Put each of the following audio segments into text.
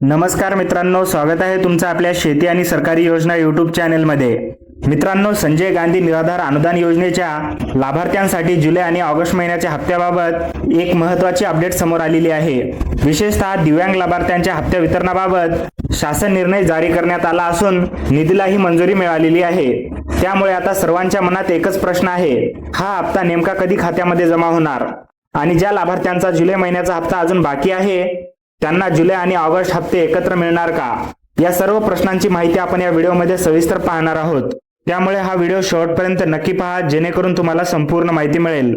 नमस्कार मित्रांनो, स्वागत आहे तुमचं आपल्या शेती आणि सरकारी योजना यूट्यूब चॅनलमध्ये। मित्रांनो, संजय गांधी निराधार अनुदान योजनेच्या लाभार्थ्यांसाठी जुलै आणि ऑगस्ट महिन्याच्या हप्त्याबाबत एक महत्त्वाची अपडेट समोर आलेली आहे। विशेषतः दिव्यांग लाभार्थ्यांच्या हप्त्या वितरणाबाबत शासन निर्णय जारी करण्यात आला असून निधीलाही मंजुरी मिळालेली आहे। त्यामुळे आता सर्वांच्या मनात एकच प्रश्न आहे, हा हप्ता नेमका कधी खात्यामध्ये जमा होणार आणि ज्या लाभार्थ्यांचा जुलै महिन्याचा हप्ता अजून बाकी आहे त्यांना जुलै आणि ऑगस्ट हप्ते एकत्र मिळणार का? या सर्व प्रश्नांची माहिती आपण या व्हिडिओमध्ये सविस्तर पाहणार आहोत। त्यामुळे हा व्हिडिओ शेवटपर्यंत नक्की पहा, जेणेकरून तुम्हाला संपूर्ण माहिती मिळेल।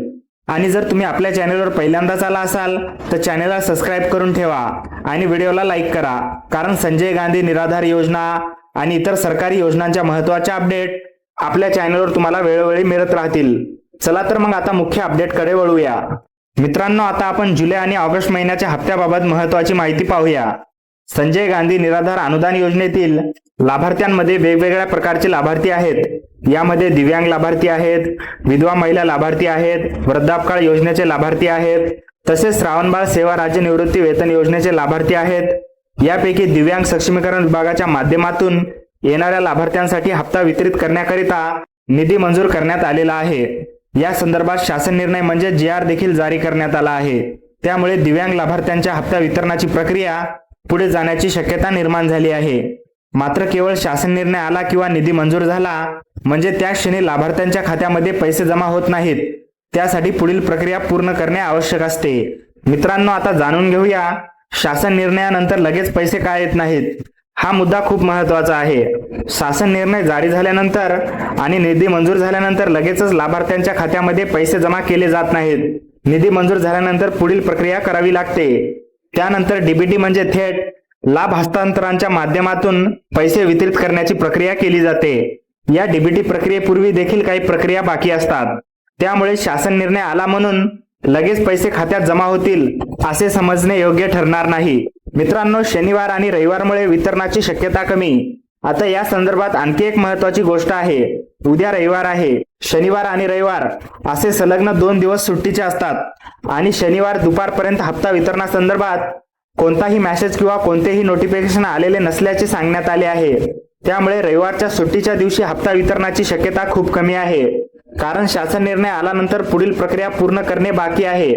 आणि जर तुम्ही आपल्या चॅनलवर पहिल्यांदाच आला असाल तर चॅनलला सबस्क्राइब करून ठेवा आणि व्हिडिओला लाईक करा, कारण संजय गांधी निराधार योजना आणि इतर सरकारी योजनांच्या महत्त्वाच्या अपडेट आपल्या चॅनलवर तुम्हाला वेळोवेळी मिळत राहतील। चला तर मग आता मुख्य अपडेटकडे वळूया। मित्रांनो, आता आपण जुलै आणि ऑगस्ट महिन्याच्या हप्त्याबाबत महत्त्वाची माहिती पाहूया। संजय गांधी निराधार अनुदान योजनेतील लाभार्थ्यांमध्ये वेगवेगळ्या प्रकारचे लाभार्थी आहेत। यामध्ये दिव्यांग लाभार्थी आहेत, विधवा महिला लाभार्थी आहेत, वृद्धापकाळ योजनेचे लाभार्थी आहेत, तसेच श्रावणबाळ सेवा राज्य निवृत्ती वेतन योजनेचे लाभार्थी आहेत। यापैकी दिव्यांग सक्षमीकरण विभागाच्या माध्यमातून येणाऱ्या लाभार्थ्यांसाठी हप्ता वितरित करण्याकरिता निधी मंजूर करण्यात आलेला आहे। या संदर्भात शासन निर्णय म्हणजे JR देखील जारी करण्यात आला आहे। त्यामुळे दिव्यांग लाभार्थ्यांच्या हप्ता वितरणाची प्रक्रिया पुढे जाण्याची शक्यता निर्माण झाली आहे। मात्र केवळ शासन निर्णय आला किंवा निधी मंजूर झाला म्हणजे त्या क्षणी लाभार्थ्यांच्या खात्यामध्ये पैसे जमा होत नाहीत। त्यासाठी पुढील प्रक्रिया पूर्ण करणे आवश्यक असते। मित्रांनो, आता जाणून घेऊया शासन निर्णयानंतर लगेच पैसे का येत नाहीत। हा मुद्दा खूप महत्त्वाचा आहे। शासन निर्णय जारी झाल्यानंतर आणि निधी मंजूर झाल्यानंतर लगेचच लाभार्थ्यांच्या खात्यामध्ये पैसे जमा केले जात नाहीत। निधी मंजूर झाल्यानंतर पुढील प्रक्रिया करावी लागते। त्यानंतर DBT म्हणजे थेट लाभ हस्तांतरणाच्या माध्यमातून पैसे वितरित करण्याची प्रक्रिया केली जाते। या DBT प्रक्रियेपूर्वी देखील काही प्रक्रिया बाकी असतात। त्यामुळे शासन निर्णय आला म्हणून लगेच पैसे खात्यात जमा होतील असे समजणे योग्य ठरणार नाही। मित्रांनो, शनिवार आणि रविवारमुळे वितरणाची शक्यता कमी। आता या संदर्भात आणखी एक महत्त्वाची गोष्ट आहे, उद्या रविवार आहे। शनिवार आणि रविवार असे सलग्न 2 दिवस सुट्टीचे असतात आणि शनिवार दुपारपर्यंत हप्ता वितरणासंदर्भात कोणताही मेसेज किंवा कोणतेही नोटिफिकेशन आलेले नसल्याचे सांगण्यात आले आहे। त्यामुळे रविवारच्या सुट्टीच्या दिवशी हप्ता वितरणाची शक्यता खूप कमी आहे, कारण शासन निर्णय आल्यानंतर पुढील प्रक्रिया पूर्ण करणे बाकी आहे।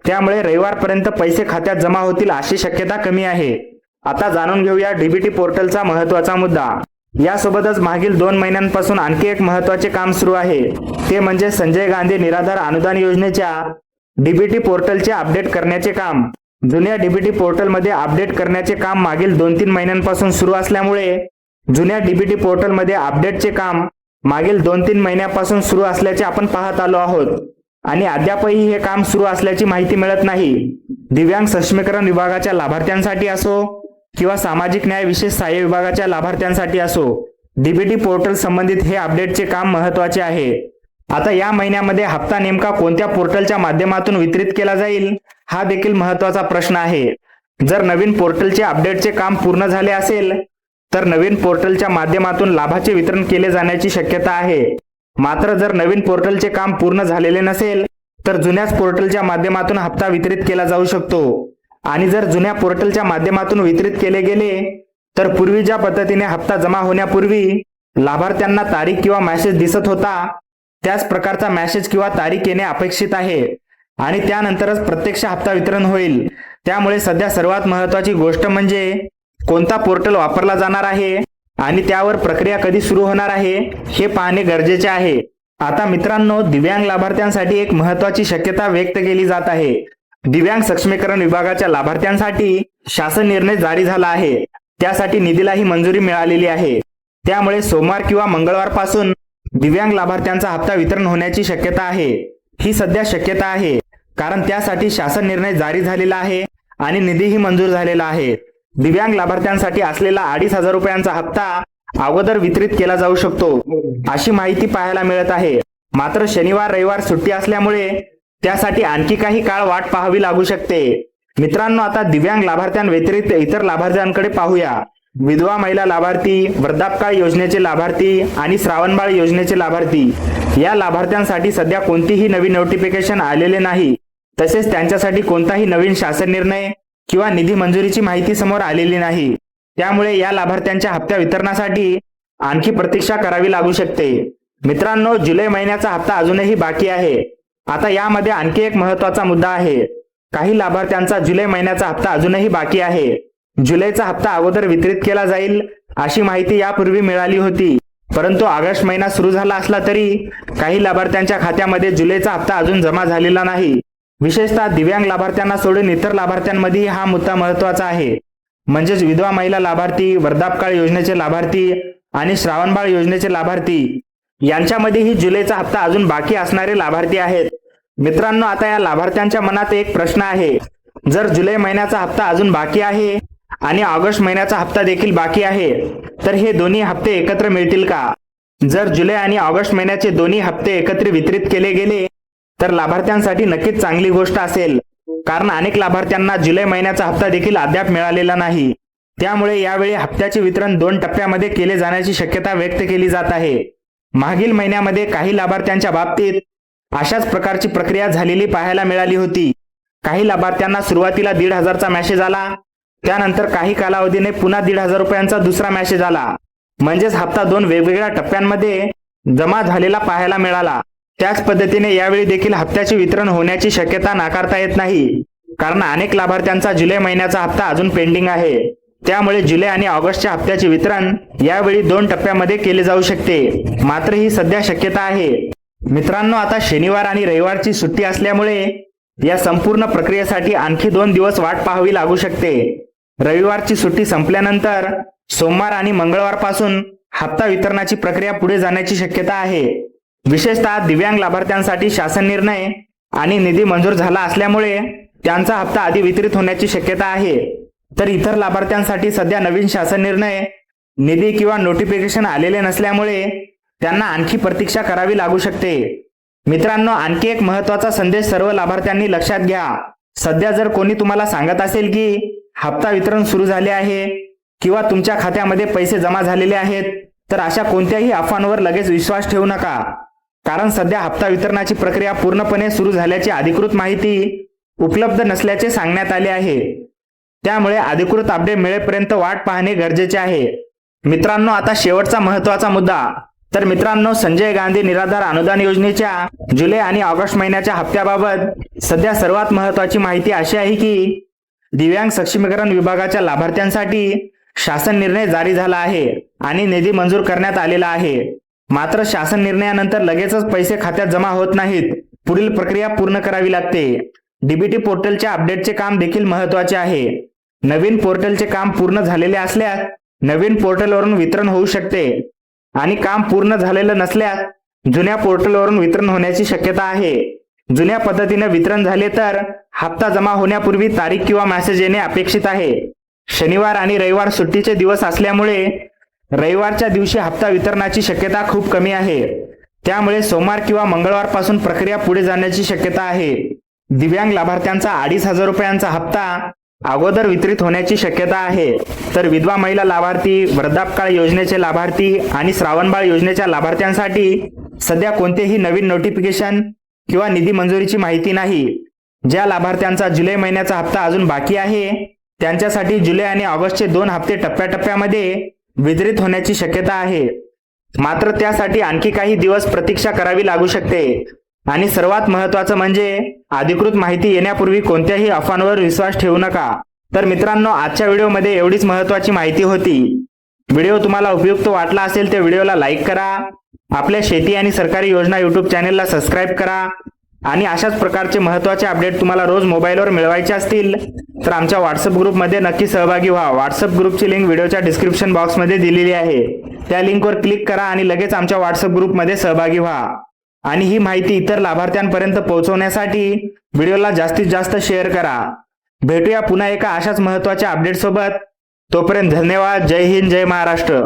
त्यामुळे रविवारपर्यंत पैसे खात्यात जमा होतील अशी शक्यता कमी आहे। आता जाणून घेऊया DBT पोर्टलचा महत्त्वाचा मुद्दा। यासोबतच मागील 2 महिन्यांपासून आणखी एक महत्त्वाचे काम सुरू आहे, ते म्हणजे संजय गांधी निराधार अनुदान योजनेच्या DBT पोर्टलचे अपडेट करण्याचे काम। जुन्या DBT पोर्टलमध्ये अपडेट करण्याचे काम मागील 2-3 महिन्यांपासून सुरू असल्यामुळे जुन्या DBT पोर्टलमध्ये अपडेटचे काम मागील 2-3 महिन्यापासून सुरू असल्याचे आपण पाहत आलो आहोत आणि अद्यापही हे काम सुरू असल्याची माहिती मिळत नाही। दिव्यांग सक्षमीकरण विभागाच्या लाभार्थ्यांसाठी असो किंवा सामाजिक न्याय विशेष सहाय्य विभागाच्या लाभार्थ्यांसाठी असो, DBT पोर्टल संबंधित हे अपडेटचे काम महत्त्वाचे आहे। आता या महिन्यामध्ये हप्ता नेमका कोणत्या पोर्टलच्या माध्यमातून वितरित केला जाईल हा देखील महत्त्वाचा प्रश्न आहे। जर नवीन पोर्टलचे अपडेटचे काम पूर्ण झाले असेल तर नवीन पोर्टलच्या माध्यमातून लाभाचे वितरण केले जाण्याची शक्यता आहे। मात्र जर नवीन पोर्टलचे काम पूर्ण झालेले नसेल तर जुन्याच पोर्टलच्या माध्यमातून हप्ता वितरित केला जाऊ शकतो। आणि जर जुन्या पोर्टलच्या माध्यमातून वितरित केले गेले तर पूर्वी ज्या पद्धतीने हप्ता जमा होण्यापूर्वी लाभार्थ्यांना तारीख किंवा मेसेज दिसत होता त्याच प्रकारचा मेसेज किंवा तारीख येणे अपेक्षित आहे आणि त्यानंतरच प्रत्यक्ष हप्ता वितरण होईल। त्यामुळे सध्या सर्वात महत्त्वाची गोष्ट म्हणजे कोणता पोर्टल वापरला जाणार आहे आणि त्यावर प्रक्रिया कधी सुरू होणार आहे हे पाहणे गरजेचे आहे। आता मित्रांनो, दिव्यांग लाभार्थ्यांसाठी एक महत्त्वाची शक्यता व्यक्त केली जात आहे। दिव्यांग सक्षमीकरण विभागाच्या लाभार्थ्यांसाठी शासन निर्णय जारी झाला आहे, त्यासाठी निधीलाही मंजुरी मिळालेली आहे। त्यामुळे सोमवार किंवा मंगळवारपासून दिव्यांग लाभार्थ्यांचा हप्ता वितरण होण्याची शक्यता आहे। ही सध्या शक्यता आहे, कारण त्यासाठी शासन निर्णय जारी झालेला आहे आणि निधीही मंजूर झालेला आहे। दिव्यांग लाभार्थ्यांसाठी असलेला 2,500 रुपयांचा हप्ता अगोदर वितरित केला जाऊ शकतो अशी माहिती पाहायला मिळत आहे। मात्र शनिवार रविवार सुट्टी असल्यामुळे त्यासाठी आणखी काही काळ वाट पाहावी लागू शकते। मित्रांनो, आता दिव्यांग लाभार्थ्यांव्यतिरिक्त इतर लाभार्थ्यांकडे पाहूया। विधवा महिला लाभार्थी, वृद्धापकाळ योजनेचे लाभार्थी आणि श्रावणबाळ योजनेचे लाभार्थी या लाभार्थ्यांसाठी सध्या कोणतीही नवीन नोटिफिकेशन आलेले नाही। तसेच त्यांच्यासाठी कोणताही नवीन शासन निर्णय किंवा निधी मंजुरीची माहिती समोर आलेली नाही। त्यामुळे या लाभार्थ्यांच्या हप्त्या वितरणासाठी आणखी प्रतीक्षा करावी लागू शकते। मित्रांनो, जुलै महिन्याचा हप्ता अजूनही बाकी आहे। आता यामध्ये आणखी एक महत्त्वाचा मुद्दा आहे। काही लाभार्थ्यांचा जुलै महिन्याचा हप्ता अजूनही बाकी आहे। जुलैचा हप्ता अगोदर वितरित केला जाईल अशी माहिती यापूर्वी मिळाली होती, परंतु ऑगस्ट महिना सुरू झाला असला तरी काही लाभार्थ्यांच्या खात्यामध्ये जुलैचा हप्ता अजून जमा झालेला नाही। विशेषतः दिव्यांग लाभार्थ्यांना सोडून इतर लाभार्थ्यांमध्ये हा मुद्दा महत्त्वाचा आहे। म्हणजेच विधवा महिला लाभार्थी, वृद्धापकाळ योजनेचे लाभार्थी आणि श्रावणबाळ योजनेचे लाभार्थी यांच्यामध्येही जुलैचा हप्ता अजून बाकी असणारे लाभार्थी आहेत। मित्रांनो, आता या लाभार्थ्यांच्या मनात एक प्रश्न आहे, जर जुलै महिन्याचा हप्ता अजून बाकी आहे आणि ऑगस्ट महिन्याचा हप्ता देखील बाकी आहे तर हे दोन्ही हप्ते एकत्र मिळतील का? जर जुलै आणि ऑगस्ट महिन्याचे दोन्ही हप्ते एकत्र वितरित केले गेले तर लाभार्थ्यांसाठी नक्कीच चांगली गोष्ट असेल, कारण अनेक लाभार्थ्यांना जुलै महिन्याचा हप्ता देखील अद्याप मिळालेला नाही। त्यामुळे यावेळी हप्त्याचे वितरण 2 टप्प्यामध्ये केले जाण्याची शक्यता व्यक्त केली जात आहे। मागील महिन्यामध्ये काही लाभार्थ्यांच्या बाबतीत अशाच प्रकारची प्रक्रिया झालेली पाहायला मिळाली होती। काही लाभार्थ्यांना सुरुवातीला 1,500चा मेसेज आला, त्यानंतर काही कालावधीने पुन्हा 1,500 रुपयांचा दुसरा मेसेज आला, म्हणजेच हप्ता 2 वेगवेगळ्या टप्प्यांमध्ये जमा झालेला पाहायला मिळाला। त्याच पद्धतीने यावेळी देखील हप्त्याचे वितरण होण्याची शक्यता नाकारता येत नाही, कारण अनेक लाभार्थ्यांचा जुलै महिन्याचा हप्ता अजून पेंडिंग आहे। त्यामुळे जुलै आणि ऑगस्टच्या हप्त्याचे वितरण यावेळी 2 टप्प्यामध्ये केले जाऊ शकते, मात्र ही सध्या शक्यता आहे। मित्रांनो, आता शनिवार आणि रविवारची सुट्टी असल्यामुळे या संपूर्ण प्रक्रियेसाठी आणखी 2 दिवस वाट पाहावी लागू शकते। रविवारची सुट्टी संपल्यानंतर सोमवार आणि मंगळवारपासून हप्ता वितरणाची प्रक्रिया पुढे जाण्याची शक्यता आहे। विशेषतः दिव्यांग लाभार्थ्यांसाठी शासन निर्णय आणि निधी मंजूर झाला असल्यामुळे त्यांचा हप्ता आधी वितरित होण्याची शक्यता आहे, तर इतर लाभार्थ्यांसाठी सध्या नवीन शासन निर्णय, निधी किंवा नोटिफिकेशन आलेले नसल्यामुळे त्यांना आणखी प्रतीक्षा करावी लागू शकते। मित्रांनो, आणखी एक महत्त्वाचा संदेश सर्व लाभार्थ्यांनी लक्षात घ्या। सध्या जर कोणी तुम्हाला सांगत असेल की हप्ता वितरण सुरू झाले आहे किंवा तुमच्या खात्यामध्ये पैसे जमा झालेले आहेत, तर अशा कोणत्याही अफवांवर लगेच विश्वास ठेवू नका, कारण सध्या हप्ता वितरणाची प्रक्रिया पूर्णपणे सुरू झाल्याची अधिकृत माहिती उपलब्ध नसल्याचे सांगण्यात आले आहे। त्यामुळे अधिकृत अपडेट मिळेपर्यंत वाट पाहणे गरजेचे आहे। मित्रांनो, आता शेवटचा महत्त्वाचा मुद्दा। तर मित्रांनो, संजय गांधी निराधार अनुदान योजनेच्या जुलै आणि ऑगस्ट महिन्याच्या हप्त्याबाबत सध्या सर्वात महत्त्वाची माहिती अशी आहे की दिव्यांग सक्षमीकरण विभागाच्या लाभार्थ्यांसाठी शासन निर्णय जारी झाला आहे आणि निधी मंजूर करण्यात आलेला आहे। मात्र शासन निर्णयानंतर लगेचच पैसे खात्यात जमा होत नाहीत, पुढील प्रक्रिया पूर्ण करावी लागते। डीबीटी पोर्टलच्या अपडेटचे काम देखील महत्त्वाचे आहे। नवीन पोर्टलचे काम पूर्ण झालेले असल्यास नवीन पोर्टलवरून वितरण होऊ शकते आणि काम पूर्ण झालेलं नसल्यास जुन्या पोर्टलवरून वितरण होण्याची शक्यता आहे। जुन्या पद्धतीने वितरण झाले तर हप्ता जमा होण्यापूर्वी तारीख किंवा मेसेज येणे अपेक्षित आहे। शनिवार आणि रविवार सुट्टीचे दिवस असल्यामुळे रविवारच्या दिवशी हप्ता वितरणाची शक्यता खूप कमी आहे। त्यामुळे सोमवार किंवा मंगळवारपासून प्रक्रिया पुढे जाण्याची शक्यता आहे। दिव्यांग लाभार्थ्यांचा 2,500 रुपयांचा हप्ता अगोदर वितरित होण्याची शक्यता आहे, तर विधवा महिला लाभार्थी, वृद्धापकाळ योजनेचे लाभार्थी आणि श्रावणबाळ योजनेच्या लाभार्थ्यांसाठी सध्या कोणतेही नवीन नोटिफिकेशन किंवा निधी मंजुरीची माहिती नाही। ज्या लाभार्थ्यांचा जुलै महिन्याचा हप्ता अजून बाकी आहे त्यांच्यासाठी जुलै आणि ऑगस्टचे 2 हप्ते टप्प्याटप्प्यामध्ये वितरित होण्याची शक्यता आहे, मात्र त्यासाठी आणखी काही दिवस प्रतीक्षा करावी लागू शकते। आणि सर्वात महत्त्वाचं म्हणजे अधिकृत माहिती येण्यापूर्वी कोणत्याही अफवांवर विश्वास ठेवू नका। तर मित्रांनो, आजच्या व्हिडिओमध्ये एवढीच महत्त्वाची माहिती होती। व्हिडिओ तुम्हाला उपयुक्त वाटला असेल तर व्हिडिओला लाईक करा, आपल्या शेती आणि सरकारी योजना यूट्यूब चॅनेलला सबस्क्राईब करा आणि अशाच प्रकारचे महत्त्वाचे अपडेट तुम्हाला रोज मोबाईलवर मिळवायचे असतील तर आमच्या व्हॉट्सअप ग्रुपमध्ये नक्की सहभागी व्हा। व्हॉट्सअप ग्रुपची लिंक व्हिडिओच्या डिस्क्रिप्शन बॉक्समध्ये दिलेली आहे, त्या लिंकवर क्लिक करा आणि लगेच आमच्या व्हॉट्सअप ग्रुपमध्ये सहभागी व्हा। आणि ही माहिती इतर लाभार्थ्यांपर्यंत पोहोचवण्यासाठी व्हिडिओला जास्तीत जास्त शेअर करा। भेटूया पुन्हा एका अशाच महत्त्वाच्या अपडेट सोबत। तोपर्यंत धन्यवाद। जय हिंद, जय महाराष्ट्र।